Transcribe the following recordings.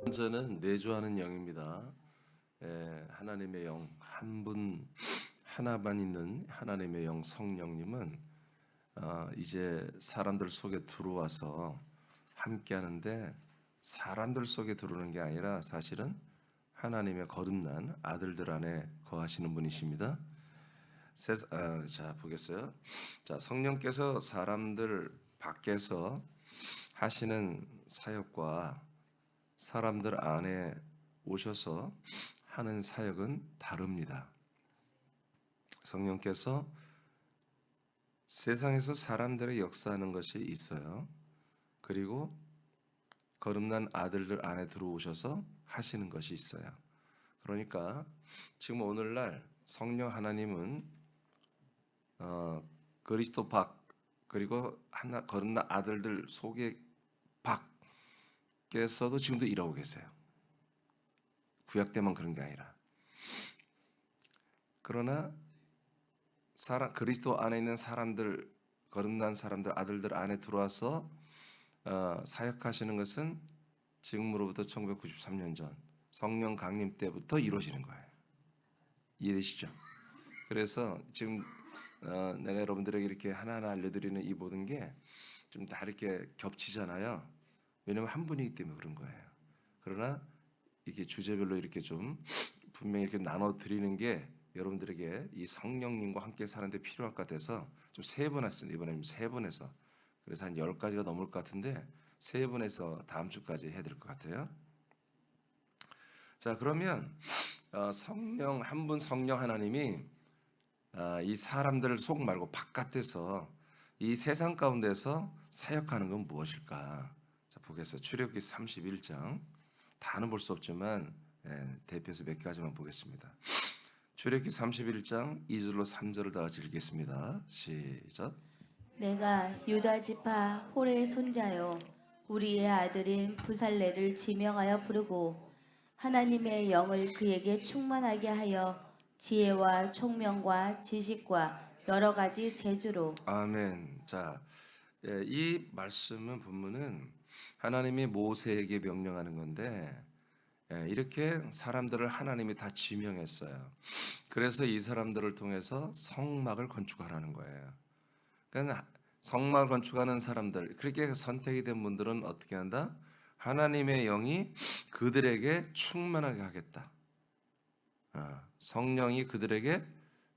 번째는 내주하는 영입니다. 하나님의 영, 한 분 하나만 있는 하나님의 영 성령님은 이제 사람들 속에 들어와서 함께 하는데, 사람들 속에 들어오는 게 아니라 사실은 하나님의 거듭난 아들들 안에 거하시는 분이십니다. 자, 보겠어요. 자, 성령께서 사람들 밖에서 하시는 사역과 사람들 안에 오셔서 하는 사역은 다릅니다. 성령께서 세상에서 사람들의 역사하는 것이 있어요. 그리고 거듭난 아들들 안에 들어오셔서 하시는 것이 있어요. 그러니까 지금 오늘날 성령 하나님은 그리스도 밖, 그리고 거듭난 아들들 속에 밖에서도 지금도 일하고 계세요. 구약 때만 그런 게 아니라. 그러나 그리스도 안에 있는 사람들, 거듭난 사람들, 아들들 안에 들어와서 사역하시는 것은 지금으로부터 1993년 전 성령 강림 때부터 이루어지는 거예요. 이해되시죠? 그래서 지금 내가 여러분들에게 이렇게 하나하나 알려드리는 이 모든 게 좀 다 이렇게 겹치잖아요. 왜냐하면 한 분이기 때문에 그런 거예요. 그러나 이게 주제별로 이렇게 좀 분명히 이렇게 나눠 드리는 게 여러분들에게 이 성령님과 함께 사는데 필요할 것 같아서 좀 세 번 했습니다. 이번에는 세 번 해서, 그래서 한 10가지가 넘을 것 같은데 세 번 해서 다음 주까지 해야 될 것 같아요. 자, 그러면 성령 한 분, 성령 하나님이 이 사람들 속 말고 바깥에서 이 세상 가운데서 사역하는 건 무엇일까? 자, 보겠어요. 출애굽기 31장 다는 볼 수 없지만 대표해서 몇 가지만 보겠습니다. 출애굽기 31장 2절로 3절을 다 같이 읽겠습니다. 시작. 내가 유다 지파 홀의 손자요 우리의 아들인 부살레를 지명하여 부르고 하나님의 영을 그에게 충만하게 하여 지혜와 총명과 지식과 여러 가지 재주로. 아멘. 자, 이 말씀은 본문은 하나님이 모세에게 명령하는 건데, 이렇게 사람들을 하나님이 다 지명했어요. 그래서 이 사람들을 통해서 성막을 건축하라는 거예요. 그러니까 성막을 건축하는 사람들, 그렇게 선택이 된 분들은 어떻게 한다? 하나님의 영이 그들에게 충만하게 하겠다. 성령이 그들에게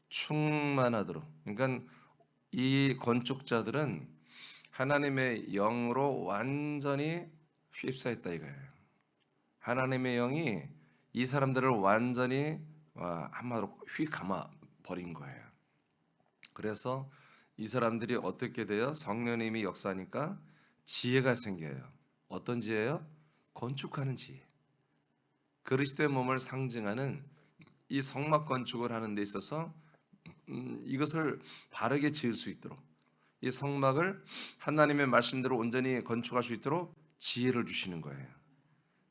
충만하도록. 그러니까 이 건축자들은 하나님의 영으로 완전히 휩싸였다 이거예요. 하나님의 영이 이 사람들을 완전히 한마디로 휙 감아 버린 거예요. 그래서 이 사람들이 어떻게 돼요? 성령님이 역사하니까 지혜가 생겨요. 어떤 지혜요? 건축하는 지혜. 그리스도의 몸을 상징하는 이 성막 건축을 하는 데 있어서 이것을 바르게 지을 수 있도록, 이 성막을 하나님의 말씀대로 온전히 건축할 수 있도록 지혜를 주시는 거예요.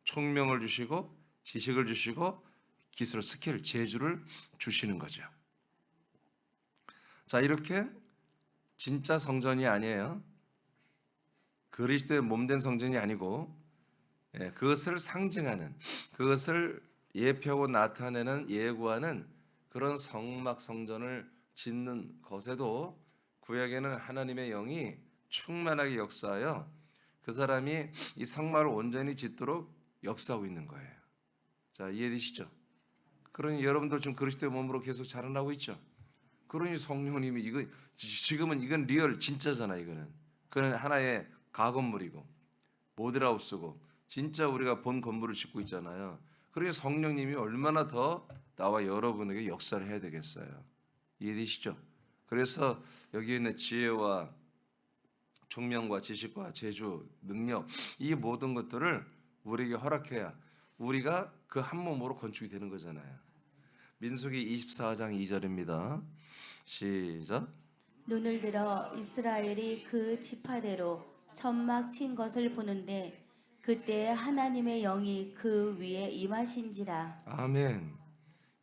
총명을 주시고 지식을 주시고 기술, 스킬, 재주를 주시는 거죠. 자, 이렇게 진짜 성전이 아니에요. 그리스도의 몸된 성전이 아니고 그것을 상징하는, 그것을 예표하고 나타내는, 예고하는 그런 성막 성전을 짓는 것에도 구약에는 하나님의 영이 충만하게 역사하여 그 사람이 이 성막을 온전히 짓도록 역사하고 있는 거예요. 자, 이해되시죠? 그러니 여러분들 지금 그리스도의 몸으로 계속 자라나고 있죠. 그러니 성령님이 이거 지금은 이건 리얼 진짜잖아. 그건 하나의 가건물이고 모델하우스고 진짜 우리가 본 건물을 짓고 있잖아요. 그러니 성령님이 얼마나 더 나와 여러분에게 역사를 해야 되겠어요. 이해되시죠? 그래서 여기 있는 지혜와 총명과 지식과 재주, 능력, 이 모든 것들을 우리에게 허락해야 우리가 그 한 몸으로 건축이 되는 거잖아요. 민수기 24장 2절입니다. 시작. 눈을 들어 이스라엘이 그 지파대로 천막 친 것을 보는데 그때 하나님의 영이 그 위에 임하신지라. 아멘.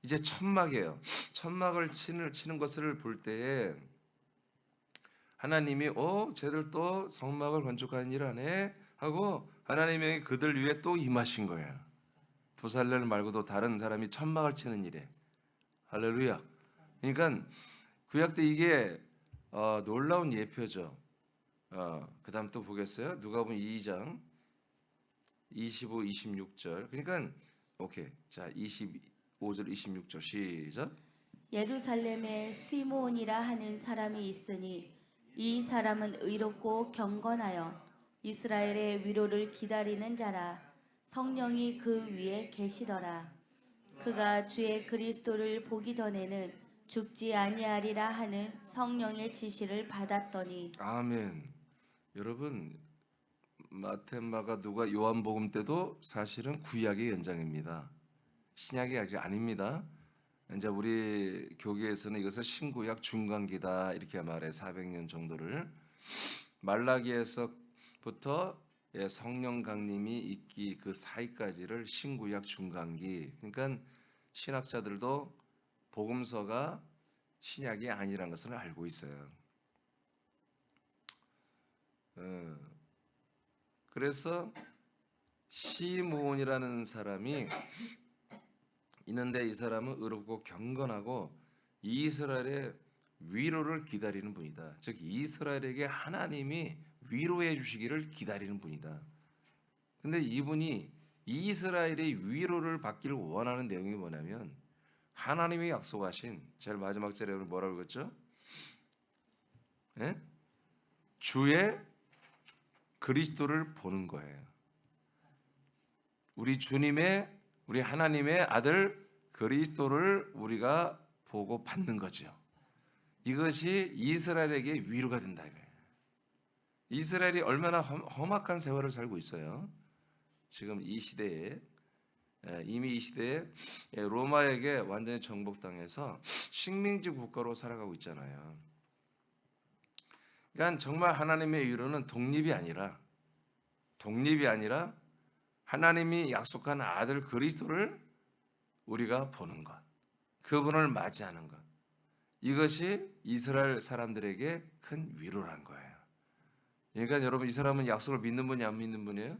이제 천막이에요. 천막을 치는 것을 볼 때에 하나님이 쟤들 또 성막을 건축하는 일 하네 하고 하나님의 그들 위에 또 임하신 거예요. 부살렐 말고도 다른 사람이 천막을 치는 일에. 할렐루야. 그러니까 구약 때 이게 놀라운 예표죠. 그다음 또 보겠어요. 누가복음 2장 25, 26절. 그러니까 오케이. 자, 25절, 26절 시작. 예루살렘에 시므온이라 하는 사람이 있으니 이 사람은 의롭고 경건하여 이스라엘의 위로를 기다리는 자라. 성령이 그 위에 계시더라. 그가 주의 그리스도를 보기 전에는 죽지 아니하리라 하는 성령의 지시를 받았더니. 아멘. 여러분 마태, 마가, 누가, 요한복음 때도 사실은 구약의 연장입니다. 신약이 아직 아닙니다. 이제 우리 교계에서는 이것을 신구약 중간기다 이렇게 말해. 400년 정도를. 말라기에서부터 성령 강림이 있기 그 사이까지를 신구약 중간기. 그러니까 신학자들도 복음서가 신약이 아니라는 것을 알고 있어요. 그래서 시므온이라는 사람이 있는데 이 사람은 의롭고 경건하고 이스라엘의 위로를 기다리는 분이다. 즉 이스라엘에게 하나님이 위로해 주시기를 기다리는 분이다. 근데 이분이 이스라엘의 위로를 받기를 원하는 내용이 뭐냐면 하나님이 약속하신 제일 마지막 절에 뭐라고 그랬죠? 예? 주의 그리스도를 보는 거예요. 우리 주님의, 우리 하나님의 아들 그리스도를 우리가 보고 받는 거죠. 이것이 이스라엘에게 위로가 된다 이거예요. 이스라엘이 얼마나 험악한 세월을 살고 있어요. 지금 이 시대에 이미 이 시대에 로마에게 완전히 정복당해서 식민지 국가로 살아가고 있잖아요. 그러니까 정말 하나님의 위로는 독립이 아니라 하나님이 약속한 아들 그리스도를 우리가 보는 것, 그분을 맞이하는 것, 이것이 이스라엘 사람들에게 큰 위로란 거예요. 그러니까 여러분 이 사람은 약속을 믿는 분이 안 믿는 분이에요?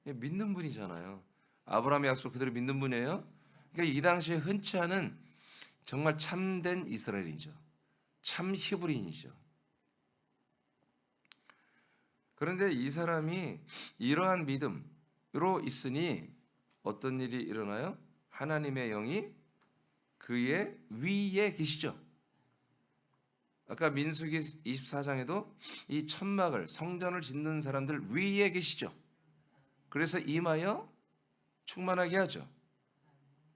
믿는 분이잖아요. 아브라함의 약속 그대로 믿는 분이에요. 그러니까 이 당시에 흔치 않은 정말 참된 이스라엘이죠. 참 히브리인이죠. 그런데 이 사람이 이러한 믿음으로 있으니 어떤 일이 일어나요? 하나님의 영이 그의 위에 계시죠. 아까 민수기 24장에도 이 천막을 성전을 짓는 사람들 위에 계시죠. 그래서 임하여 충만하게 하죠.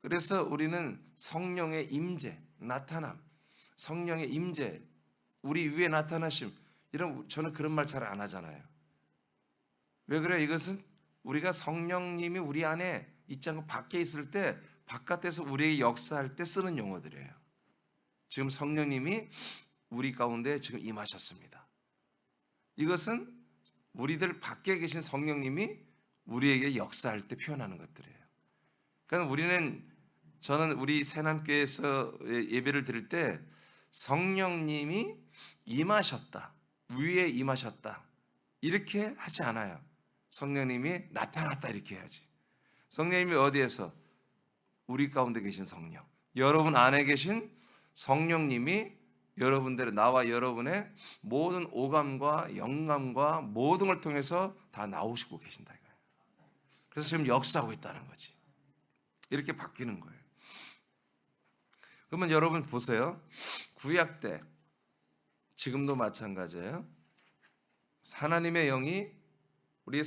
그래서 우리는 성령의 임재, 나타남, 성령의 임재, 우리 위에 나타나심, 이런 저는 그런 말 잘 안 하잖아요. 왜 그래요? 이것은 우리가 성령님이 우리 안에 있지 않고 밖에 있을 때 바깥에서 우리에게 역사할 때 쓰는 용어들이에요. 지금 성령님이 우리 가운데 지금 임하셨습니다. 이것은 우리들 밖에 계신 성령님이 우리에게 역사할 때 표현하는 것들이에요. 그러니까 저는 우리 새남교회에서 예배를 드릴 때 성령님이 임하셨다, 위에 임하셨다 이렇게 하지 않아요. 성령님이 나타났다 이렇게 해야지. 성령님이 어디에서? 우리 가운데 계신 성령, 여러분 안에 계신 성령님이 여러분들의, 나와 여러분의 모든 오감과 영감과 모든 걸 통해서 다 나오시고 계신다 이거예요. 그래서 지금 역사하고 있다는 거지. 이렇게 바뀌는 거예요. 그러면 여러분 보세요. 구약 때 지금도 마찬가지예요. 하나님의 영이 우리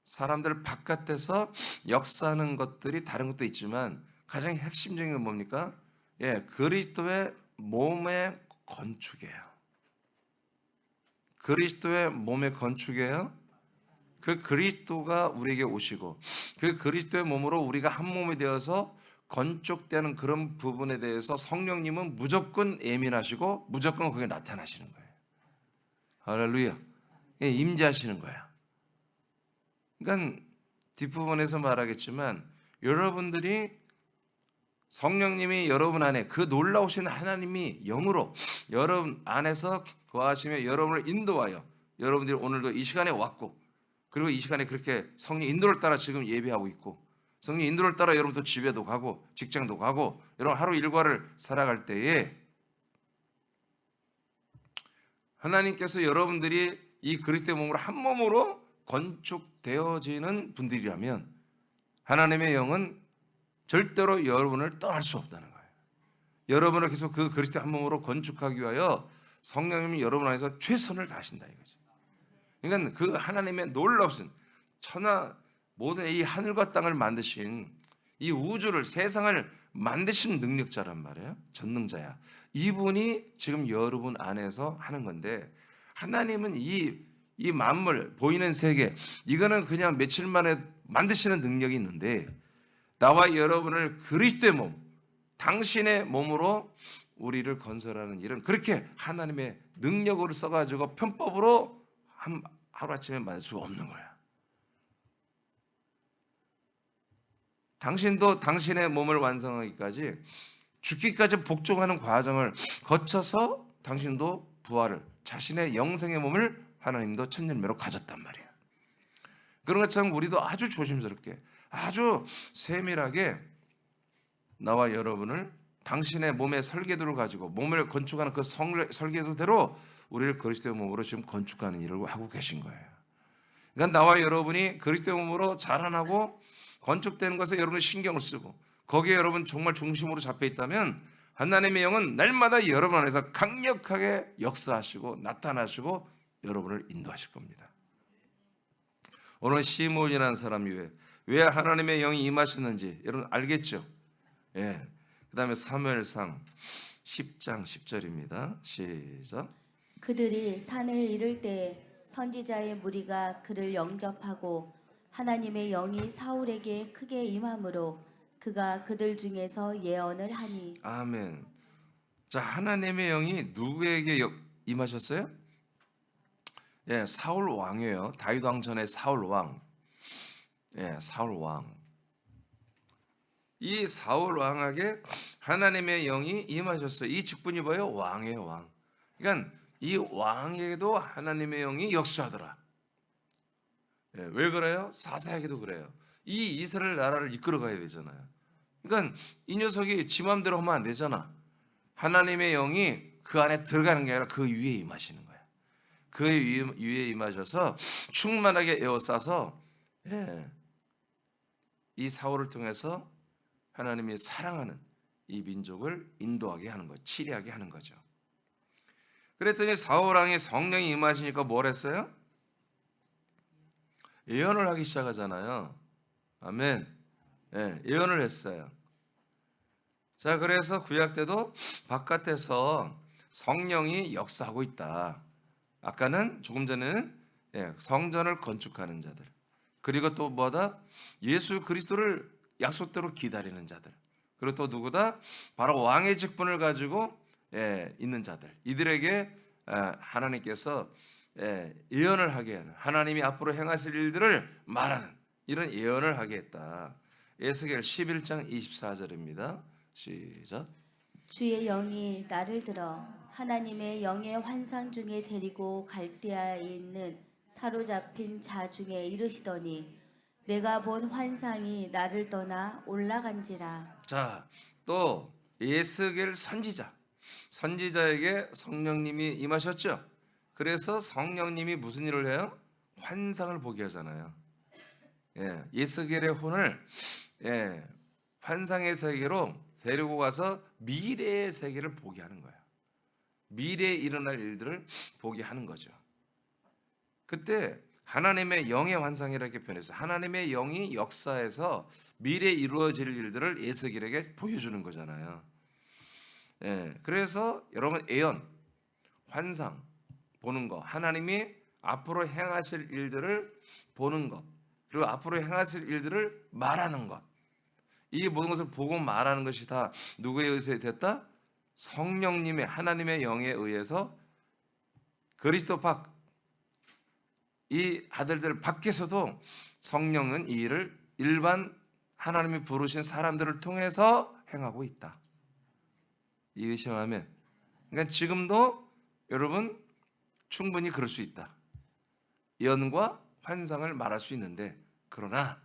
사람들 바깥에서 역사하는 것들이 다른 것도 있지만 가장 핵심적인 건 뭡니까? 그리스도의 몸의 건축이에요. 그리스도의 몸의 건축이에요. 그 그리스도가 우리에게 오시고 그 그리스도의 몸으로 우리가 한 몸이 되어서 건축되는 그런 부분에 대해서 성령님은 무조건 예민하시고 무조건 거기에 나타나시는 거예요. 할렐루야. 임재하시는 거야. 그러니까 뒷부분에서 말하겠지만 여러분들이 성령님이 여러분 안에 그 놀라우신 하나님이 영으로 여러분 안에서 거하시며 여러분을 인도하여 여러분들이 오늘도 이 시간에 왔고 그리고 이 시간에 그렇게 성령 인도를 따라 지금 예배하고 있고 성령 인도를 따라 여러분 또 집에도 가고 직장도 가고 여러분 하루 일과를 살아갈 때에 하나님께서 여러분들이 이 그리스도의 몸으로 한 몸으로 건축되어지는 분들이라면 하나님의 영은 절대로 여러분을 떠날 수 없다는 거예요. 여러분을 계속 그 그리스도의 한 몸으로 건축하기 위하여 성령님이 여러분 안에서 최선을 다하신다 이거죠. 그러니까 그 하나님의 놀라우신 천하 모든 이 하늘과 땅을 만드신 이 우주를 세상을 만드신 능력자란 말이에요. 전능자야. 이분이 지금 여러분 안에서 하는 건데 하나님은 이 만물 보이는 세계 이거는 그냥 며칠 만에 만드시는 능력이 있는데 나와 여러분을 그리스도의 몸 당신의 몸으로 우리를 건설하는 일은 그렇게 하나님의 능력으로 써가지고 편법으로 하루아침에 만들 수가 없는 거야. 당신도 당신의 몸을 완성하기까지 죽기까지 복종하는 과정을 거쳐서 당신도 부활을 자신의 영생의 몸을 하나님도 천년매로 가졌단 말이에요. 그런 것처럼 우리도 아주 조심스럽게 아주 세밀하게 나와 여러분을 당신의 몸의 설계도를 가지고 몸을 건축하는 그 설계도대로 우리를 그리스도의 몸으로 지금 건축하는 일을 하고 계신 거예요. 그러니까 나와 여러분이 그리스도의 몸으로 자라나고 건축되는 것에 여러분이 신경을 쓰고 거기에 여러분 정말 중심으로 잡혀 있다면 하나님의 영은 날마다 여러분 안에서 강력하게 역사하시고 나타나시고 여러분을 인도하실 겁니다. 오늘 시므온이라는 사람이 왜 하나님의 영이 임하셨는지 여러분 알겠죠? 예. 그 다음에 사무엘상 10장 10절입니다. 시작. 그들이 산에 이를 때 선지자의 무리가 그를 영접하고 하나님의 영이 사울에게 크게 임함으로 그가 그들 중에서 예언을 하니. 아멘. 자, 하나님의 영이 누구에게 임하셨어요? 예, 사울 왕이에요. 다윗 왕 전에 사울 왕. 예, 사울 왕. 이 사울 왕에게 하나님의 영이 임하셨어요. 이 직분이 뭐예요? 왕이에요, 왕. 그러니까 이 왕에게도 하나님의 영이 역사하더라. 예, 왜 그래요? 사사에게도 그래요. 이 이스라엘 나라를 이끌어 가야 되잖아요. 그러니까 이 녀석이 지 맘대로 하면 안 되잖아. 하나님의 영이 그 안에 들어가는 게 아니라 그 위에 임하시는 거야. 그 위에 임하셔서 충만하게 에워싸서 예, 이 사울을 통해서 하나님이 사랑하는 이 민족을 인도하게 하는 거죠. 치리하게 하는 거죠. 그랬더니 사울 왕이 성령이 임하시니까 뭘 했어요? 예언을 하기 시작하잖아요. 아멘. 예, 예언을 했어요. 자, 그래서 구약 때도 바깥에서 성령이 역사하고 있다. 아까는 조금 전에는 성전을 건축하는 자들. 그리고 또 뭐다? 예수 그리스도를 약속대로 기다리는 자들. 그리고 또 누구다? 바로 왕의 직분을 가지고 있는 자들. 이들에게 하나님께서 예언을 하게 하는, 하나님이 앞으로 행하실 일들을 말하는 이런 예언을 하게 했다. 에스겔 11장 24절입니다. 시작. 주의 영이 나를 들어 하나님의 영의 환상 중에 데리고 갈대아에 있는 사로잡힌 자 중에 이르시더니 내가 본 환상이 나를 떠나 올라간지라. 자, 또 에스겔 선지자에게 성령님이 임하셨죠. 그래서 성령님이 무슨 일을 해요? 환상을 보게 하잖아요. 에스겔의 혼을 환상의 세계로 데리고 가서 미래의 세계를 보게 하는 거예요. 미래에 일어날 일들을 보게 하는 거죠. 그때 하나님의 영의 환상이라고 표현해서 하나님의 영이 역사에서 미래에 이루어질 일들을 에스겔에게 보여주는 거잖아요. 그래서 여러분 예언, 환상 보는 거, 하나님이 앞으로 행하실 일들을 보는 것, 그리고 앞으로 행하실 일들을 말하는 것, 이 모든 것을 보고 말하는 것이 다 누구에 의해 됐다? 성령님의 하나님의 영에 의해서 그리스도 밖 이 아들들 밖에서도 성령은 이 일을 일반 하나님이 부르신 사람들을 통해서 행하고 있다. 이해하시면 그러니까 지금도 여러분 충분히 그럴 수 있다. 예언과 환상을 말할 수 있는데 그러나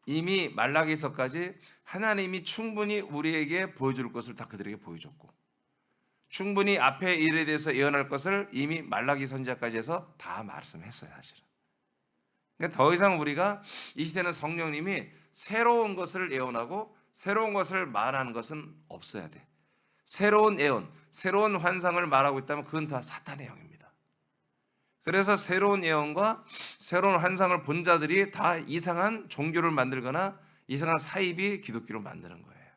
이미 말라기서까지 하나님이 충분히 우리에게 보여줄 것을 다 그들에게 보여줬고, 충분히 앞에 일에 대해서 예언할 것을 이미 말라기 선지자까지 해서 다 말씀했어요. 사실은. 그러니까 더 이상 우리가 이 시대는 성령님이 새로운 것을 예언하고 새로운 것을 말하는 것은 없어야 돼. 새로운 예언, 새로운 환상을 말하고 있다면 그건 다 사탄의 영입니다. 그래서 새로운 예언과 새로운 환상을 본 자들이 다 이상한 종교를 만들거나 이상한 사입이 기독교를 만드는 거예요.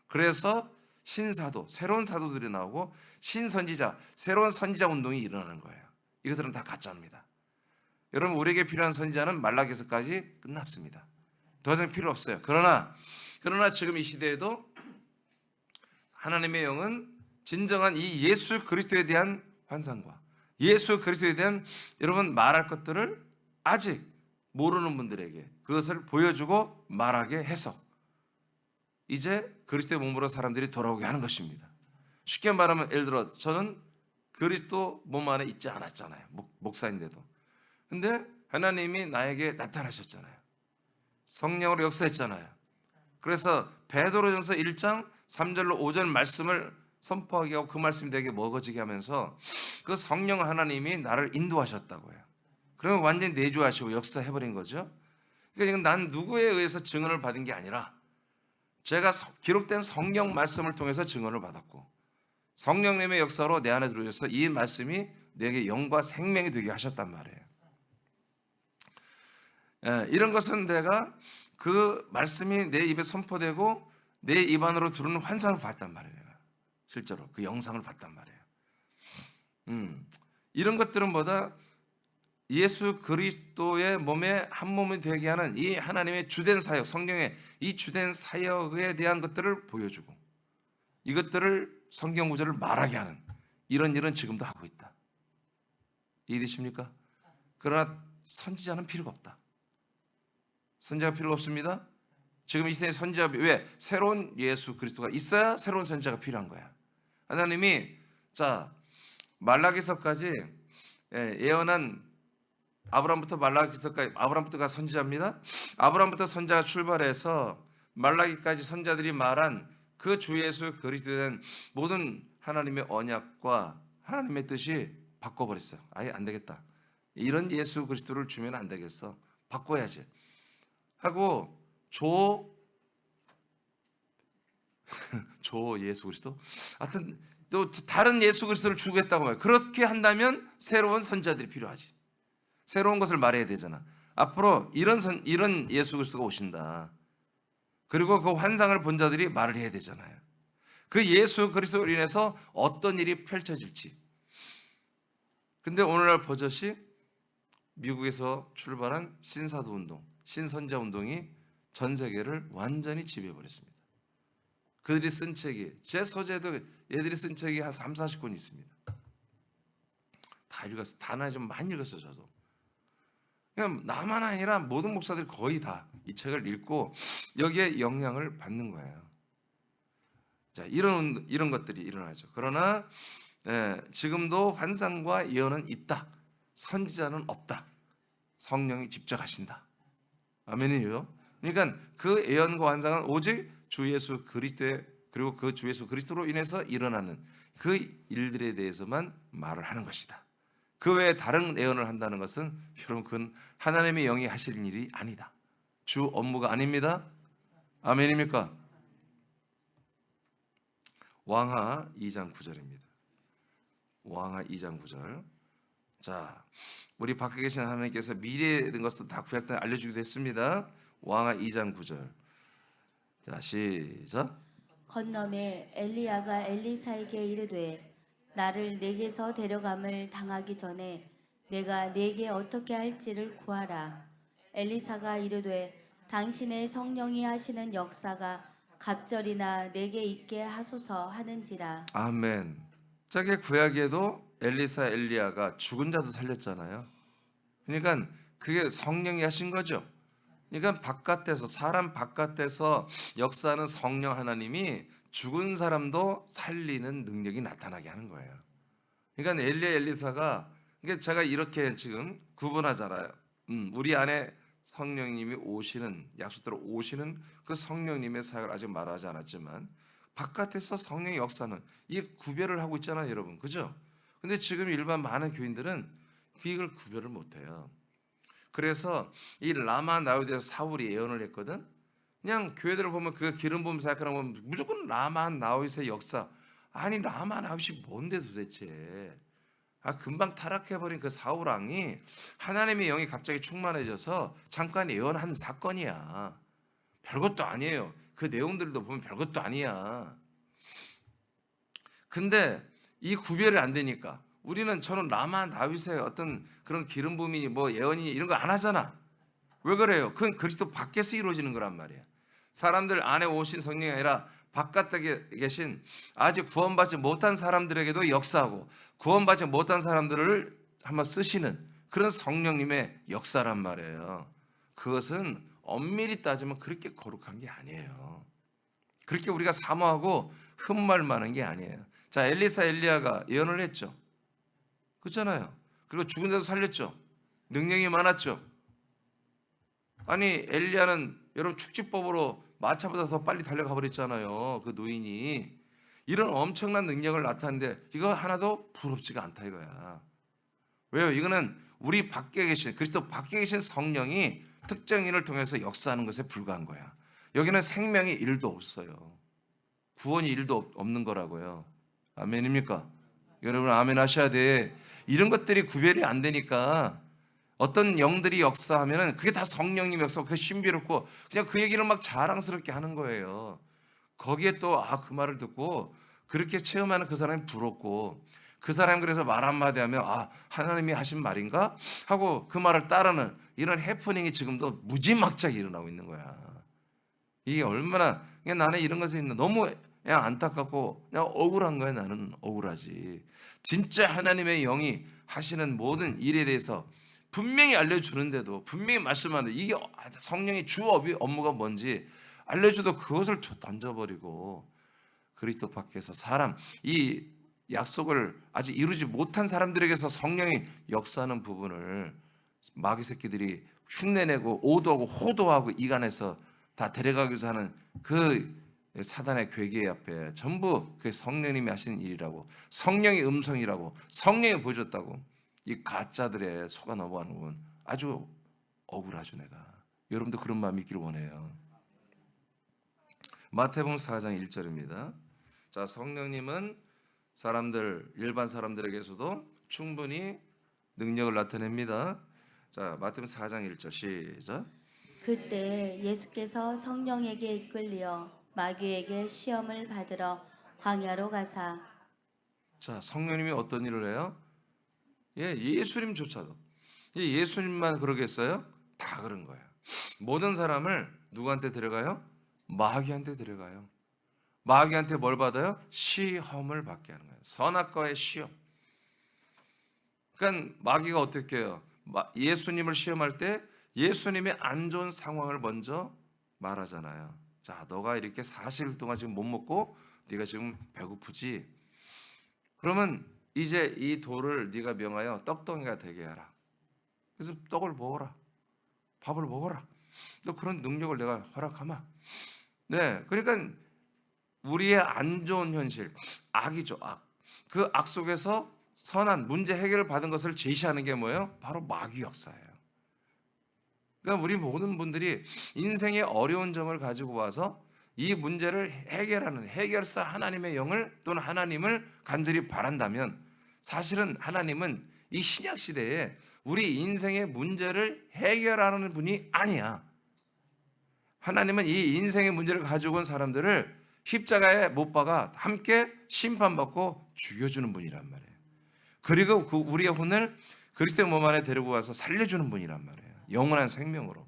그래서 신사도, 새로운 사도들이 나오고 신선지자, 새로운 선지자 운동이 일어나는 거예요. 이것들은 다 가짜입니다. 여러분, 우리에게 필요한 선지자는 말라기서까지 끝났습니다. 더 이상 필요 없어요. 그러나 지금 이 시대에도 하나님의 영은 진정한 이 예수 그리스도에 대한 환상과 예수 그리스도에 대한 여러분 말할 것들을 아직 모르는 분들에게 그것을 보여주고 말하게 해서 이제 그리스도의 몸으로 사람들이 돌아오게 하는 것입니다. 쉽게 말하면 예를 들어 저는 그리스도 몸 안에 있지 않았잖아요. 목사인데도. 근데 하나님이 나에게 나타나셨잖아요. 성령으로 역사했잖아요. 그래서 베드로전서 1장 3절로 5절 말씀을 선포하게 하고 그 말씀이 되게 먹어지게 하면서 그 성령 하나님이 나를 인도하셨다고 해요. 그러면 완전히 내주하시고 역사해버린 거죠. 그러니까 난 누구에 의해서 증언을 받은 게 아니라 제가 기록된 성령 말씀을 통해서 증언을 받았고 성령님의 역사로 내 안에 들어오셔서 이 말씀이 내게 영과 생명이 되게 하셨단 말이에요. 이런 것은 내가 그 말씀이 내 입에 선포되고 내 입 안으로 들어오는 환상을 봤단 말이에요. 실제로 그 영상을 봤단 말이에요. 이런 것들은 뭐다? 예수 그리스도의 몸에 한 몸이 되게 하는 이 하나님의 주된 사역, 성령의 이 주된 사역에 대한 것들을 보여주고 이것들을 성경 구절을 말하게 하는 이런 일은 지금도 하고 있다. 이해되십니까? 그러나 선지자는 필요가 없다. 선지자가 필요가 없습니다. 지금 이 시대에 선지자, 왜? 새로운 예수 그리스도가 있어야 새로운 선지자가 필요한 거야. 하나님이 자 말라기서까지 예언한 아브라함부터 말라기서까지, 아브라함부터가 선지자입니다. 아브라함부터 선지자가 출발해서 말라기까지 선지자들이 말한 그 주 예수 그리스도에 대한 모든 하나님의 언약과 하나님의 뜻이 바꿔버렸어요. 아예 안 되겠다. 이런 예수 그리스도를 주면 안 되겠어. 바꿔야지 하고 조 예수 그리스도? 하여튼 또 다른 예수 그리스도를 주겠다고 말해요. 그렇게 한다면 새로운 선지자들이 필요하지. 새로운 것을 말해야 되잖아. 앞으로 이런 예수 그리스도가 오신다. 그리고 그 환상을 본 자들이 말을 해야 되잖아요. 그 예수 그리스도로 인해서 어떤 일이 펼쳐질지. 근데 오늘날 버젓이 미국에서 출발한 신사도 운동, 신선지자 운동이 전 세계를 완전히 지배해버렸습니다. 그들이 쓴 책이, 제 서재도 얘들이 쓴 책이 한 30-40권 있습니다. 다 읽었어. 단어에 좀 많이 읽었어요. 저도. 그냥 나만 아니라 모든 목사들이 거의 다 이 책을 읽고 여기에 영향을 받는 거예요. 자, 이런 것들이 일어나죠. 그러나 지금도 환상과 예언은 있다. 선지자는 없다. 성령이 직접 하신다. 아멘이요. 그러니까 그 예언과 환상은 오직 주 예수 그리스도의, 그리고 그 주 예수 그리스도로 인해서 일어나는 그 일들에 대해서만 말을 하는 것이다. 그 외에 다른 예언을 한다는 것은 여러분 그건 하나님의 영이 하실 일이 아니다. 주 업무가 아닙니다. 아멘입니까? 왕하 2장 9절입니다. 왕하 2장 9절. 자, 우리 밖에 계신 하나님께서 미래에 된 것도 다 구약 때 알려주기도 했습니다. 왕하 2장 9절. 자, 시작. 건너매 엘리야가 엘리사에게 이르되 나를 내게서 데려감을 당하기 전에 내가 네게 어떻게 할지를 구하라. 엘리사가 이르되 당신의 성령이 하시는 역사가 갑절이나 내게 있게 하소서 하는지라. 아멘. 저게 구약에도 엘리사 엘리야가 죽은 자도 살렸잖아요. 그러니까 그게 성령이 하신 거죠. 그러니까 바깥에서, 사람 바깥에서 역사하는 성령 하나님이 죽은 사람도 살리는 능력이 나타나게 하는 거예요. 그러니까 엘리야 엘리사가, 그러니까 제가 이렇게 지금 구분하잖아요. 우리 안에 성령님이 오시는, 약속대로 오시는 그 성령님의 사역을 아직 말하지 않았지만 바깥에서 성령의 역사는 이게 구별을 하고 있잖아요, 여러분. 그죠? 근데 지금 일반 많은 교인들은 이걸 구별을 못해요. 그래서 이 라마 나우디에서 사울이 예언을 했거든. 그냥 교회들을 보면 그 기름 부음 사역하는 거 보면 무조건 라마 나우디의 역사. 아니 라마 나우디 뭔데 도대체? 금방 타락해버린 그 사울 왕이 하나님의 영이 갑자기 충만해져서 잠깐 예언한 사건이야. 별것도 아니에요. 그 내용들도 보면 별것도 아니야. 근데 이 구별이 안 되니까 저는 라마 다윗의 어떤 그런 기름 부음이 뭐 예언이 이런 거 안 하잖아. 왜 그래요? 그건 그리스도 밖에서 이루어지는 거란 말이야. 사람들 안에 오신 성령이 아니라 바깥에 계신 아직 구원받지 못한 사람들에게도 역사하고 구원받지 못한 사람들을 한번 쓰시는 그런 성령님의 역사란 말이에요. 그것은 엄밀히 따지면 그렇게 거룩한 게 아니에요. 그렇게 우리가 사모하고 흠말 많은 게 아니에요. 자, 엘리사 엘리야가 예언을 했죠. 그렇잖아요. 그리고 죽은 데도 살렸죠. 능력이 많았죠. 아니 엘리야는 여러분 축지법으로 마차보다 더 빨리 달려가 버렸잖아요. 그 노인이. 이런 엄청난 능력을 나타내는데 이거 하나도 부럽지가 않다 이거야. 왜요? 이거는 우리 밖에 계신 그리스도 밖에 계신 성령이 특정인을 통해서 역사하는 것에 불과한 거야. 여기는 생명이 1도 없어요. 구원이 1도 없는 거라고요. 아멘입니까? 여러분 아멘 하셔야 돼. 이런 것들이 구별이 안 되니까 어떤 영들이 역사하면은 그게 다 성령님 역사고 그게 신비롭고 그냥 그 얘기를 막 자랑스럽게 하는 거예요. 거기에 또 그 말을 듣고 그렇게 체험하는 그 사람이 부럽고 그 사람 그래서 말 한마디 하면 하나님이 하신 말인가? 하고 그 말을 따르는 이런 해프닝이 지금도 무지막지하게 일어나고 있는 거야. 이게 얼마나 그냥 나는 이런 것에 있는 너무 그냥 안타깝고 그냥 억울한 거야. 나는 억울하지. 진짜 하나님의 영이 하시는 모든 일에 대해서 분명히 알려주는데도 분명히 말씀하는데 이게 성령의 주 업무가 뭔지 알려줘도 그것을 던져버리고 그리스도 밖에서 사람 이 약속을 아직 이루지 못한 사람들에게서 성령이 역사하는 부분을 마귀 새끼들이 흉내내고 오도하고 호도하고 이간해서 다 데려가기 위해서 하는 그 사단의 괴계 앞에 전부 그 성령님이 하시는 일이라고 성령의 음성이라고 성령이 보여줬다고 이 가짜들의 속아 넘어가는 건 아주 억울하죠. 내가 여러분도 그런 마음이 있기를 원해요. 마태복음 4장 1절입니다. 자, 성령님은 사람들 일반 사람들에게서도 충분히 능력을 나타냅니다. 자, 마태복음 4장 1절 시작. 그때 예수께서 성령에게 이끌려 마귀에게 시험을 받으러 광야로 가사. 자, 성령님이 어떤 일을 해요? 예수님조차도 예수님만 그러겠어요? 다 그런 거예요. 모든 사람을 누구한테 데려가요? 마귀한테 데려가요. 마귀한테 뭘 받아요? 시험을 받게 하는 거예요. 선악과의 시험. 그러니까 마귀가 어떻게 해요? 예수님을 시험할 때 예수님의 안 좋은 상황을 먼저 말하잖아요. 자, 너가 이렇게 40일 동안 지금 못 먹고 네가 지금 배고프지? 그러면 이제 이 돌을 네가 명하여 떡덩이가 되게 하라. 그래서 떡을 먹어라. 밥을 먹어라. 너 그런 능력을 내가 허락하마. 네, 그러니까 우리의 안 좋은 현실, 악이죠, 악. 그 악 속에서 선한 문제 해결을 받은 것을 제시하는 게 뭐예요? 바로 마귀 역사예요. 그러니까 우리 모든 분들이 인생의 어려운 점을 가지고 와서 이 문제를 해결하는 해결사 하나님의 영을 또는 하나님을 간절히 바란다면 사실은 하나님은 이 신약 시대에 우리 인생의 문제를 해결하는 분이 아니야. 하나님은 이 인생의 문제를 가지고 온 사람들을 십자가에 못 박아 함께 심판받고 죽여주는 분이란 말이에요. 그리고 그 우리의 혼을 그리스도의 몸 안에 데리고 와서 살려주는 분이란 말이에요. 영원한 생명으로.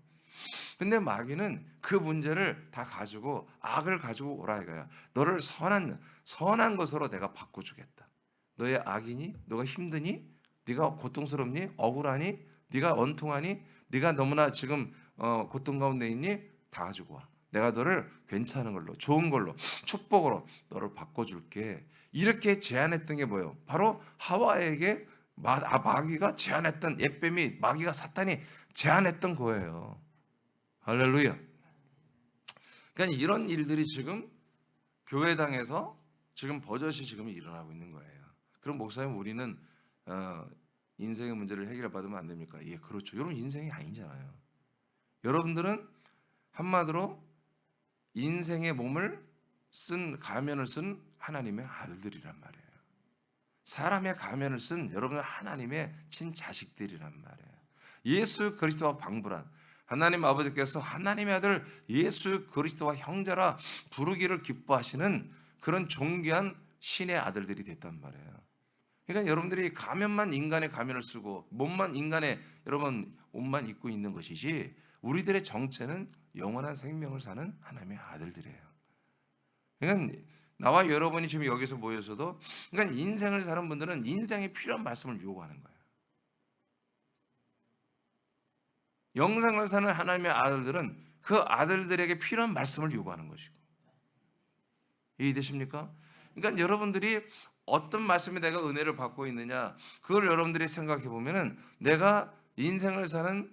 근데 마귀는 그 문제를 다 가지고 악을 가지고 오라 이거야. 너를 선한 것으로 내가 바꿔주겠다. 너의 악이니? 너가 힘드니? 네가 고통스럽니? 억울하니? 네가 원통하니? 네가 너무나 지금 고통 가운데 있니? 다 가지고 와. 내가 너를 괜찮은 걸로, 좋은 걸로, 축복으로 너를 바꿔줄게. 이렇게 제안했던 게 뭐예요? 바로 하와에게 마귀가 제안했던, 마귀가 사탄이 제안했던 거예요. 할렐루야. 그러니까 이런 일들이 지금 교회당에서 지금 버젓이 지금 일어나고 있는 거예요. 그럼 목사님, 우리는 인생의 문제를 해결받으면 안 됩니까? 예, 그렇죠. 여러분 인생이 아니잖아요. 여러분들은 한마디로 인생의 몸을 쓴, 가면을 쓴 하나님의 아들들이란 말이에요. 사람의 가면을 쓴 여러분은 하나님의 친자식들이란 말이에요. 예수 그리스도와 방불한 하나님 아버지께서 하나님의 아들 예수 그리스도와 형제라 부르기를 기뻐하시는 그런 존귀한 신의 아들들이 됐단 말이에요. 그러니까 여러분들이 가면만 인간의 가면을 쓰고 몸만 인간의 여러분 옷만 입고 있는 것이지, 우리들의 정체는 영원한 생명을 사는 하나님의 아들들이에요. 그러니까 나와 여러분이 지금 여기서 모여서도, 그러니까 인생을 사는 분들은 인생에 필요한 말씀을 요구하는 거예요. 영생을 사는 하나님의 아들들은 그 아들들에게 필요한 말씀을 요구하는 것이고, 이해되십니까? 그러니까 여러분들이 어떤 말씀에 내가 은혜를 받고 있느냐, 그걸 여러분들이 생각해 보면은 내가 인생을 사는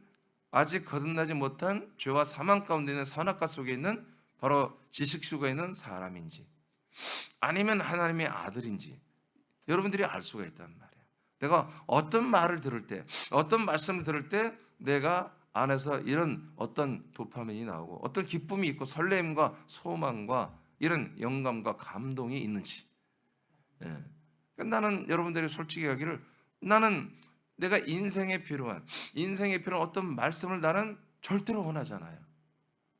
아직 거듭나지 못한 죄와 사망 가운데 있는 선악과 속에 있는 바로 지식수가 있는 사람인지 아니면 하나님의 아들인지 여러분들이 알 수가 있단 말이에요. 내가 어떤 말을 들을 때, 어떤 말씀을 들을 때 내가 안에서 이런 어떤 도파민이 나오고 어떤 기쁨이 있고 설렘과 소망과 이런 영감과 감동이 있는지. 예. 나는 여러분들이 솔직히 하기를, 나는 내가 인생에 필요한 어떤 말씀을 나는 절대로 원하잖아요.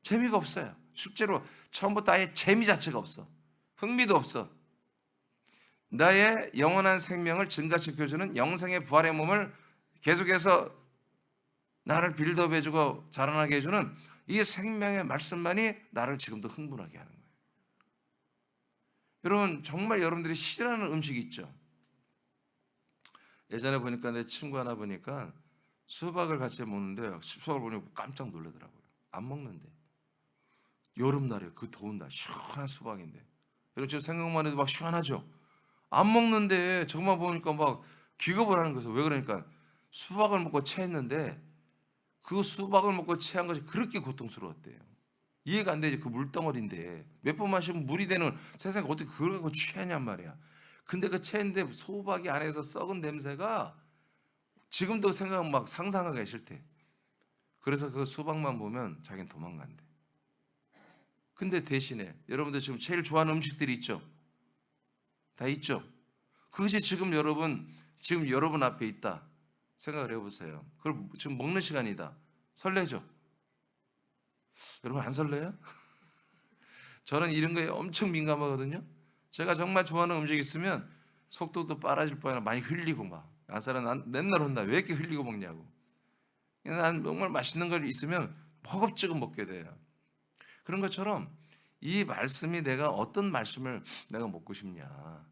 재미가 없어요. 실제로 처음부터 아예 재미 자체가 없어. 흥미도 없어. 나의 영원한 생명을 증가시켜주는 영생의 부활의 몸을 계속해서 나를 빌드업해주고 자라나게 해주는 이 생명의 말씀만이 나를 지금도 흥분하게 하는 거예요. 여러분, 정말 여러분들이 싫어하는 음식이 있죠. 예전에 보니까 내 친구 하나 보니까 수박을 같이 먹는데 수박을 보니까 깜짝 놀라더라고요. 안 먹는데. 여름날에 그 더운 날 시원한 수박인데, 여러분 지금 생각만 해도 막 시원하죠. 안 먹는데 정말 보니까 막 기겁을 하는 거예요. 왜 그러니까 수박을 먹고 체했는데 그 수박을 먹고 체한 것이 그렇게 고통스러웠대요. 이해가 안 되지. 그 물덩어리인데 몇 번 마시면 물이 되는 세상에 어떻게 그걸 갖고 취하냔 말이야. 근데 그 체인데 소박이 안에서 썩은 냄새가 지금도 생각하면 막 상상하기가 싫대. 그래서 그 수박만 보면 자기는 도망간대. 근데 대신에 여러분들 지금 제일 좋아하는 음식들이 있죠. 다 있죠. 그것이 지금 여러분 앞에 있다 생각을 해보세요. 그걸 지금 먹는 시간이다. 설레죠? 여러분 안 설레요? 저는 이런 거에 엄청 민감하거든요. 제가 정말 좋아하는 음식이 있으면 속도도 빨라질 뻔하나 많이 흘리고 막, 아사라 난 맨날 혼나. 왜 이렇게 흘리고 먹냐고. 난 정말 맛있는 걸 있으면 허겁지겁 먹게 돼요. 그런 것처럼 이 말씀이 내가 어떤 말씀을 내가 먹고 싶냐,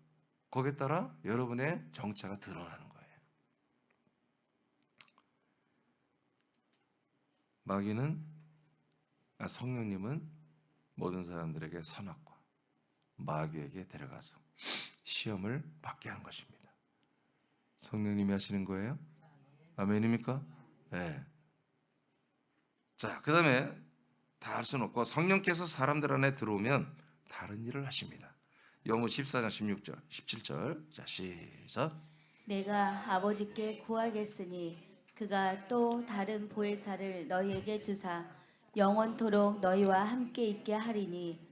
거기에 따라 여러분의 정체가 드러나는 거예요. 성령님은 모든 사람들에게 선악과 마귀에게 데려가서 시험을 받게 한 것입니다. 성령님이 하시는 거예요? 아멘입니까? 네. 자, 그 다음에 다 할 수는 없고 성령께서 사람들 안에 들어오면 다른 일을 하십니다. 요한복음 14장 16절 17절. 자, 시작. 내가 아버지께 구하겠으니 그가 또 다른 보혜사를 너희에게 주사 영원토록 너희와 함께 있게 하리니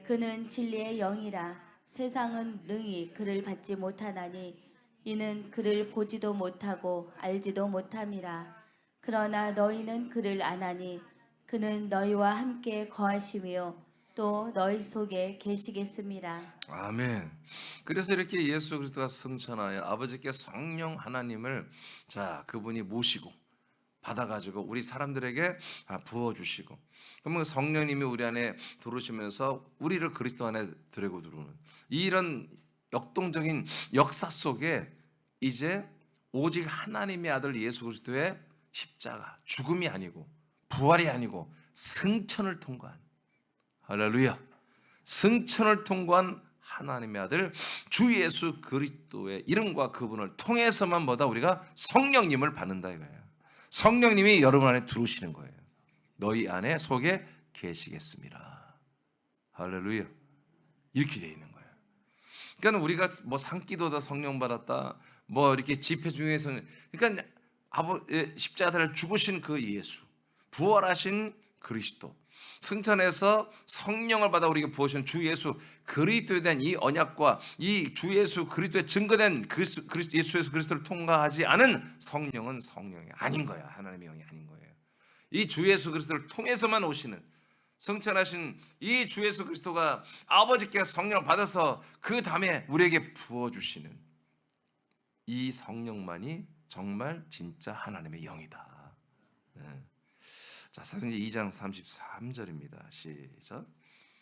그는 진리의 영이라. 세상은 능히 그를 받지 못하나니 이는 그를 보지도 못하고 알지도 못함이라. 그러나 너희는 그를 아나니 그는 너희와 함께 거하시며 또 너희 속에 계시겠습니다. 아멘. 그래서 이렇게 예수 그리스도가 승천하여 아버지께 성령 하나님을 그분이 모시고 받아가지고 우리 사람들에게 부어주시고, 그러면 성령님이 우리 안에 들어오시면서 우리를 그리스도 안에 들고 들어오는 이런 역동적인 역사 속에 이제 오직 하나님의 아들 예수 그리스도의 십자가, 죽음이 아니고 부활이 아니고 승천을 통과한, 할렐루야, 승천을 통과한 하나님의 아들 주 예수 그리스도의 이름과 그분을 통해서만 우리가 성령님을 받는다 이거예요. 성령님이 여러분 안에 들어오시는 거예요. 너희 안에 속에 계시겠습니다. 할렐루야. 이렇게 돼 있는 거예요. 그러니까 우리가 뭐 산기도다 성령 받았다 뭐 이렇게 집회 중에서 그러니까 십자가를 죽으신 그 예수, 부활하신 그리스도, 승천해서 성령을 받아 우리에게 부으신 주 예수 그리스도에 대한 이 언약과 이 주 예수 그리스도에 증거된 예수 그리스도를 통과하지 않은 성령은 성령이 아닌 거야. 하나님의 영이 아닌 거예요. 이 주 예수 그리스도를 통해서만 오시는 승천하신 이 주 예수 그리스도가 아버지께 성령을 받아서 그 다음에 우리에게 부어주시는 이 성령만이 정말 진짜 하나님의 영이다. 자, 사도행전 2장 33절입니다. 시작.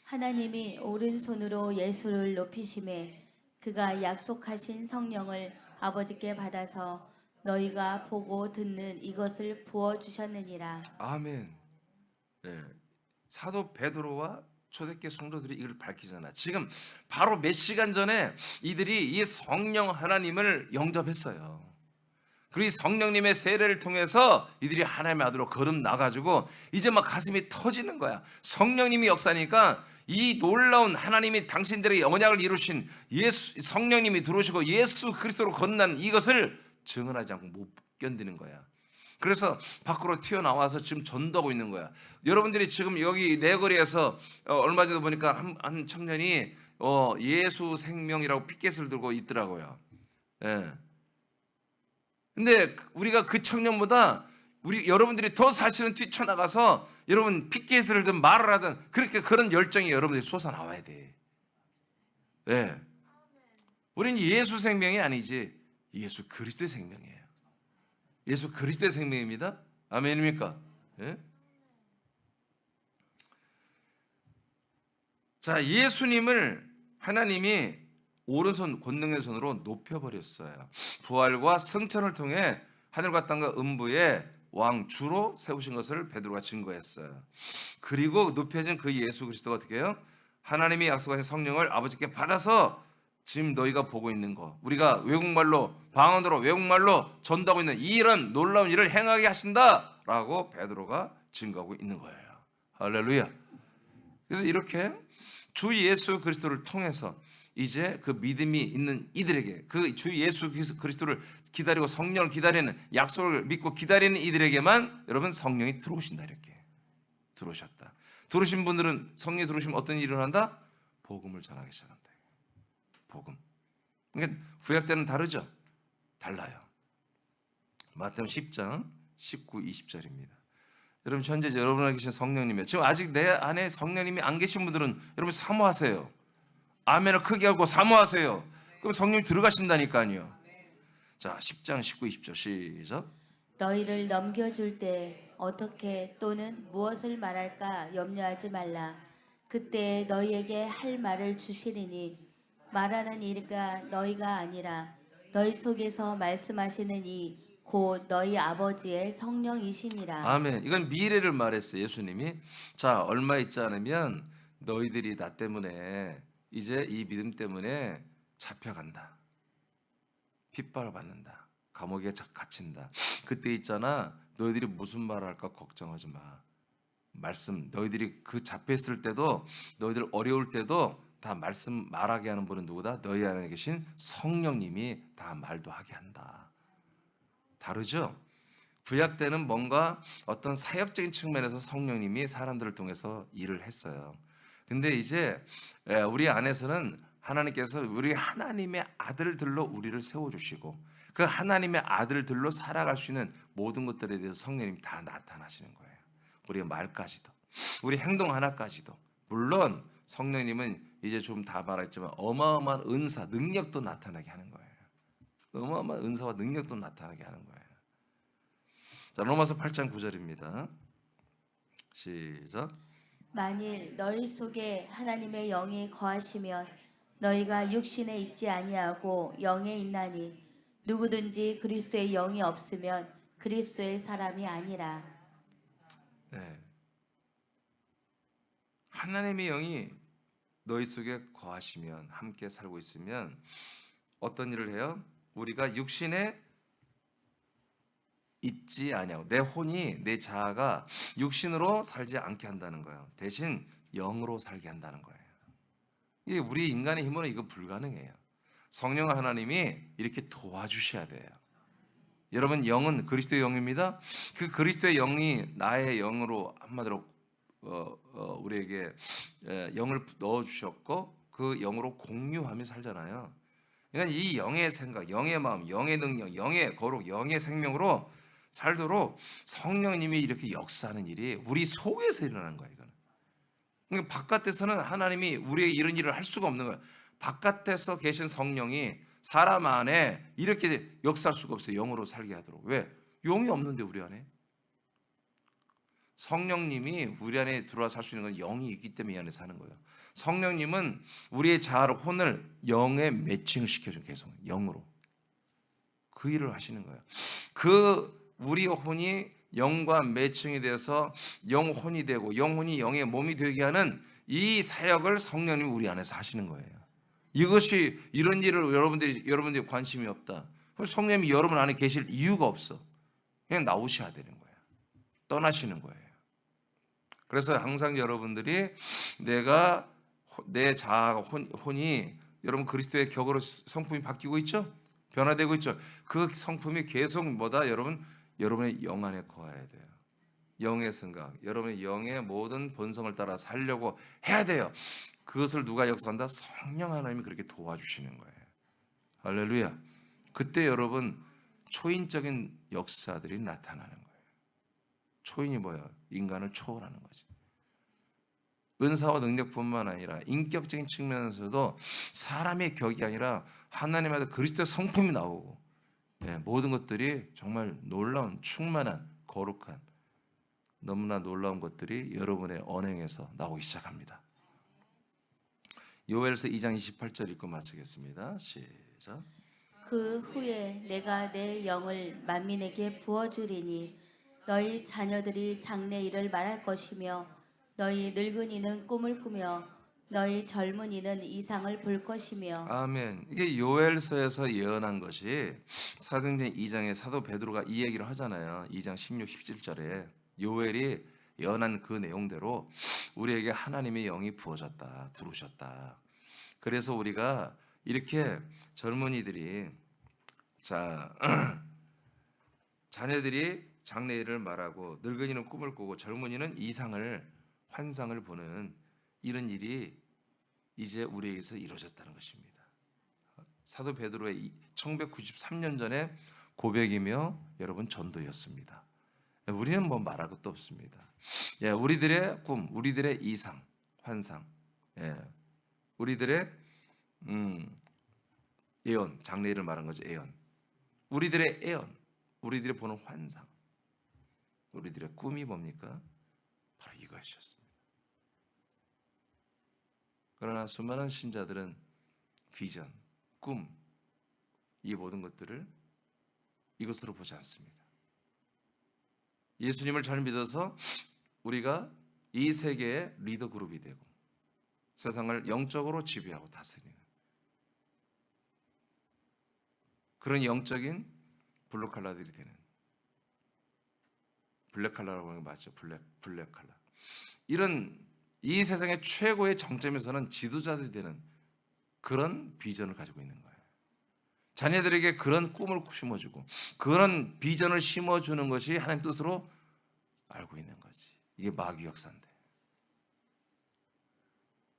하나님이 오른손으로 예수를 높이심에 그가 약속하신 성령을 아버지께 받아서 너희가 보고 듣는 이것을 부어 주셨느니라. 아멘. 네. 사도 베드로와 초대교회 성도들이 이걸 밝히잖아. 지금 바로 몇 시간 전에 이들이 이 성령 하나님을 영접했어요. 그리고 이 성령님의 세례를 통해서 이들이 하나님의 아들로 거듭 나가지고 이제 막 가슴이 터지는 거야. 성령님이 역사니까 이 놀라운 하나님이 당신들에게 언약을 이루신 예수 성령님이 들어오시고 예수 그리스도로 건넌 이것을 증언하지 않고 못 견디는 거야. 그래서 밖으로 튀어나와서 지금 전도하고 있는 거야. 여러분들이 지금 여기 내거리에서 얼마 전에 보니까 한 청년이 예수 생명이라고 피켓을 들고 있더라고요. 예. 근데 우리가 그 청년보다 여러분들이 더 사실은 뛰쳐나가서 여러분 피켓을 든 말을 하든 그렇게 그런 열정이 여러분들이 솟아나와야 돼. 예. 우리는 예수 생명이 아니지 예수 그리스도의 생명이에요. 예수 그리스도의 생명입니다. 아멘입니까? 예? 자, 예수님을 하나님이 오른손 권능의 손으로 높여버렸어요. 부활과 승천을 통해 하늘과 땅과 음부의 왕 주로 세우신 것을 베드로가 증거했어요. 그리고 높여진 그 예수 그리스도가 어떻게 해요? 하나님이 약속하신 성령을 아버지께 받아서 지금 너희가 보고 있는 거, 우리가 외국말로 방언으로 외국말로 전도하고 있는 이런 놀라운 일을 행하게 하신다라고 베드로가 증거하고 있는 거예요. 할렐루야. 그래서 이렇게 주 예수 그리스도를 통해서 이제 그 믿음이 있는 이들에게 그 주 예수 그리스도를 기다리고 성령을 기다리는 약속을 믿고 기다리는 이들에게만 여러분 성령이 들어오신다. 이렇게 들어오셨다. 들어오신 분들은 성령이 들어오시면 어떤 일을 한다? 복음을 전하기 시작한다. 복음. 그러니까 구약 때는 다르죠? 달라요. 마태복음 10장 19, 20절입니다. 여러분 현재 여러분 안에 계신 성령님이에요. 지금 아직 내 안에 성령님이 안 계신 분들은 여러분 사모하세요. 아멘을 크게 하고 사모하세요. 그럼 성령이 들어가신다니까요. 자, 10장 19, 20절 시작. 너희를 넘겨줄 때 어떻게 또는 무엇을 말할까 염려하지 말라. 그때 너희에게 할 말을 주시리니 말하는 이가 너희가 아니라 너희 속에서 말씀하시는 이 곧 너희 아버지의 성령이시니라. 아멘. 이건 미래를 말했어요. 예수님이. 자, 얼마 있지 않으면 너희들이 나 때문에 이제 이 믿음 때문에 잡혀간다. 핍박을 받는다. 감옥에 갇힌다. 그때 있잖아. 너희들이 무슨 말을 할까 걱정하지 마. 말씀 너희들이 그 잡혔을 때도 너희들 어려울 때도 다 말씀 말하게 하는 분은 누구다? 너희 안에 계신 성령님이 다 말도 하게 한다. 다르죠? 구약 때는 뭔가 어떤 사역적인 측면에서 성령님이 사람들을 통해서 일을 했어요. 근데 이제 우리 안에서는 하나님께서 우리 하나님의 아들들로 우리를 세워주시고 그 하나님의 아들들로 살아갈 수 있는 모든 것들에 대해서 성령님이 다 나타나시는 거예요. 우리의 말까지도 우리 행동 하나까지도. 물론 성령님은 이제 좀 다 말했지만 어마어마한 은사, 능력도 나타나게 하는 거예요. 어마어마한 은사와 능력도 나타나게 하는 거예요. 자, 로마서 8장 9절입니다. 시작. 만일 너희 속에 하나님의 영이 거하시면 너희가 육신에 있지 아니하고 영에 있나니 누구든지 그리스도의 영이 없으면 그리스도의 사람이 아니라. 네. 하나님의 영이 너희 속에 거하시면 함께 살고 있으면 어떤 일을 해요? 우리가 육신에 있지 아니하고 내 혼이 내 자아가 육신으로 살지 않게 한다는 거예요. 대신 영으로 살게 한다는 거예요. 이게 우리 인간의 힘으로 이거 불가능해요. 성령 하나님이 이렇게 도와주셔야 돼요. 여러분 영은 그리스도의 영입니다. 그 그리스도의 영이 나의 영으로 한마디로 우리에게 영을 넣어 주셨고 그 영으로 공유하며 살잖아요. 그러니까 이 영의 생각, 영의 마음, 영의 능력, 영의 거룩, 영의 생명으로 살도록 성령님이 이렇게 역사하는 일이 우리 속에서 일어나는 거예요. 이거는. 그러니까 바깥에서는 하나님이 우리의 이런 일을 할 수가 없는 거예요. 바깥에서 계신 성령이 사람 안에 이렇게 역사할 수가 없어요. 영으로 살게 하도록. 왜? 영이 없는데 우리 안에. 성령님이 우리 안에 들어와 살 수 있는 건 영이 있기 때문에 이 안에 사는 거예요. 성령님은 우리의 자아를 혼을 영에 매칭을 시켜준 계속 영으로 그 일을 하시는 거예요. 그 우리 혼이 영과 매칭이 되어서 영혼이 되고 영혼이 영의 몸이 되게 하는 이 사역을 성령님이 우리 안에서 하시는 거예요. 이것이 이런 일을 여러분들이 관심이 없다. 그럼 성령님이 여러분 안에 계실 이유가 없어. 그냥 나오셔야 되는 거예요. 떠나시는 거예요. 그래서 항상 여러분들이 내가 내 자아가 혼이 여러분 그리스도의 격으로 성품이 바뀌고 있죠? 변화되고 있죠? 그 성품이 계속 뭐다? 여러분의 영 안에 거해야 돼요. 영의 생각, 여러분의 영의 모든 본성을 따라 살려고 해야 돼요. 그것을 누가 역사한다? 성령 하나님이 그렇게 도와주시는 거예요. 할렐루야. 그때 여러분 초인적인 역사들이 나타나는 거예요. 초인이 뭐야? 인간을 초월하는 거지. 은사와 능력뿐만 아니라 인격적인 측면에서도 사람의 격이 아니라 하나님의 그리스도의 성품이 나오고 모든 것들이 정말 놀라운 충만한 거룩한 너무나 놀라운 것들이 여러분의 언행에서 나오기 시작합니다. 요엘서 2장 28절 읽고 마치겠습니다. 시작. 그 후에 내가 내 영을 만민에게 부어주리니 너희 자녀들이 장래일을 말할 것이며 너희 늙은이는 꿈을 꾸며 너희 젊은이는 이상을 볼 것이며. 아멘. 이게 요엘서에서 예언한 것이 사도행전 2장에 사도 베드로가 이 얘기를 하잖아요. 2장 16, 17절에 요엘이 예언한 그 내용대로 우리에게 하나님의 영이 부어졌다, 들어오셨다. 그래서 우리가 이렇게 젊은이들이 자녀들이 장래일을 말하고 늙은이는 꿈을 꾸고 젊은이는 이상을 환상을 보는 이런 일이 이제 우리에게서 이루어졌다는 것입니다. 사도 베드로의 1993년 전에 고백이며 여러분 전도였습니다. 우리는 뭐 말할 것도 없습니다. 우리들의 꿈, 우리들의 이상, 환상, 우리들의 예언, 장래일을 말한 거죠. 예언, 우리들의 예언, 우리들이 보는 환상, 우리들의 꿈이 뭡니까? 바로 이것이었습니다. 그러나 수많은 신자들은 비전, 꿈, 이 모든 것들을 이것으로 보지 않습니다. 예수님을 잘 믿어서 우리가 이 세계의 리더 그룹이 되고 세상을 영적으로 지배하고 다스리는 그런 영적인 블루칼라들이 되는, 블랙칼라라고 하는 거 맞죠? 블랙칼라. 이런 이 세상의 최고의 정점에서는 지도자들이 되는 그런 비전을 가지고 있는 거예요. 자녀들에게 그런 꿈을 심어주고 그런 비전을 심어주는 것이 하나님 뜻으로 알고 있는 거지. 이게 마귀 역사인데.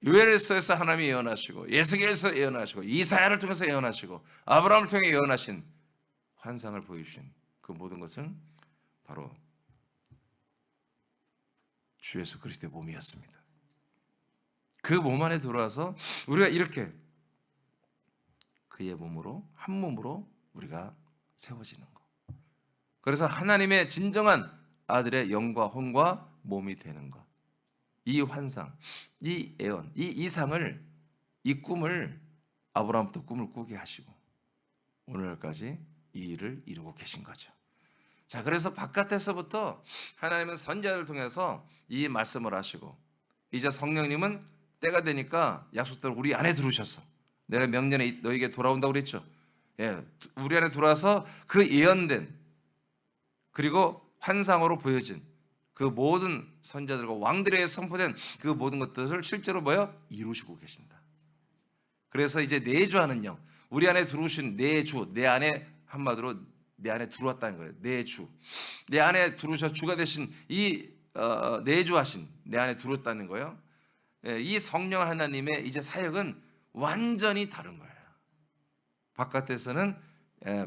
요엘서에서 하나님이 예언하시고 예수께서 예언하시고 이사야를 통해서 예언하시고 아브라함을 통해 예언하신 환상을 보여주신 그 모든 것은 바로 주 예수 그리스도의 몸이었습니다. 그 몸 안에 들어와서 우리가 이렇게 그의 몸으로 한 몸으로 우리가 세워지는 것. 그래서 하나님의 진정한 아들의 영과 혼과 몸이 되는 것. 이 환상, 이 예언, 이 이상을, 이 꿈을 아브라함부터 꿈을 꾸게 하시고 오늘까지 이 일을 이루고 계신 거죠. 자, 그래서 바깥에서부터 하나님은 선지자를 통해서 이 말씀을 하시고 이제 성령님은 때가 되니까 약속대로 우리 안에 들어오셔서 내가 명년에 너에게 돌아온다고 그랬죠. 우리 안에 들어와서 그 예언된 그리고 환상으로 보여진 그 모든 선자들과 왕들에게 선포된 그 모든 것들을 실제로 이루시고 계신다. 그래서 이제 내주하는 영, 우리 안에 들어오신 내주, 내 안에 한마디로 내 안에 들어왔다는 거예요. 내주, 내 안에 들어오셔 주가 되신 이 내주하신 내 안에 들어왔다는 거예요. 이 성령 하나님의 이제 사역은 완전히 다른 거예요. 바깥에서는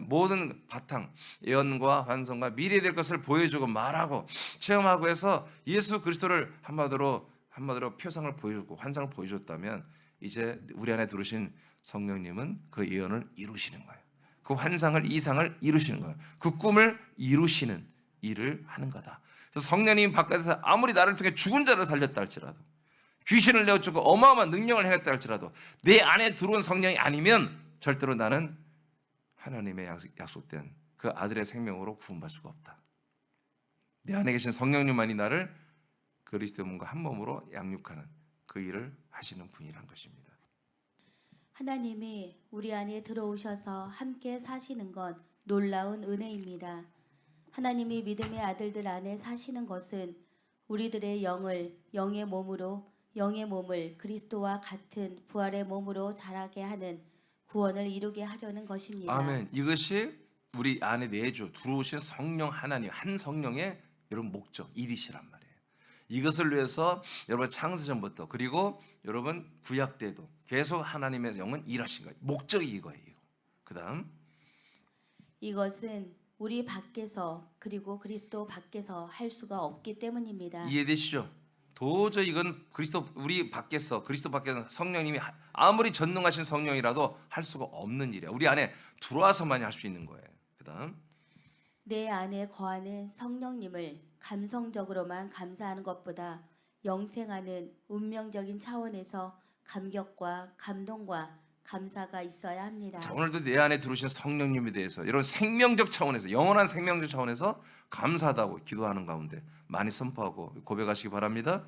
모든 바탕, 예언과 환상과 미래에 될 것을 보여주고 말하고 체험하고 해서 예수 그리스도를 한마디로 표상을 보여주고 환상을 보여줬다면, 이제 우리 안에 들어오신 성령님은 그 예언을 이루시는 거예요. 그 환상을, 이상을 이루시는 거예요. 그 꿈을 이루시는 일을 하는 거다. 그래서 성령님이 바깥에서 아무리 나를 통해 죽은 자를 살렸다 할지라도, 귀신을 내어주고 어마어마한 능력을 행했다 할지라도, 내 안에 들어온 성령이 아니면 절대로 나는 하나님의 약속된 그 아들의 생명으로 구원받을 수가 없다. 내 안에 계신 성령님만이 나를 그리스도의 몸과 한 몸으로 양육하는 그 일을 하시는 분이란 것입니다. 하나님이 우리 안에 들어오셔서 함께 사시는 건 놀라운 은혜입니다. 하나님이 믿음의 아들들 안에 사시는 것은 우리들의 영의 몸을 그리스도와 같은 부활의 몸으로 자라게 하는 구원을 이루게 하려는 것입니다. 아멘. 이것이 우리 안에 내주 들어오신 성령 하나님, 한 성령의 여러분 목적, 일이시란 말이에요. 이것을 위해서 여러분 창세전부터, 그리고 여러분 구약 때도 계속 하나님의 영은 일하신 거예요. 목적이 이거예요. 그다음 이것은 우리 밖에서, 그리고 그리스도 밖에서 할 수가 없기 때문입니다. 이해되시죠? 도저히 이건 우리 밖에서, 그리스도 밖에서 성령님이 아무리 전능하신 성령이라도 할 수가 없는 일이야. 우리 안에 들어와서만이 할 수 있는 거예요. 그다음 내 안에 거하는 성령님을 감성적으로만 감사하는 것보다 영생하는 운명적인 차원에서 감격과 감동과 감사가 있어야 합니다. 자, 오늘도 내 안에 들어오신 성령님에 대해서 여러분 생명적 차원에서, 영원한 생명적 차원에서 감사하다고 기도하는 가운데 많이 선포하고 고백하시기 바랍니다.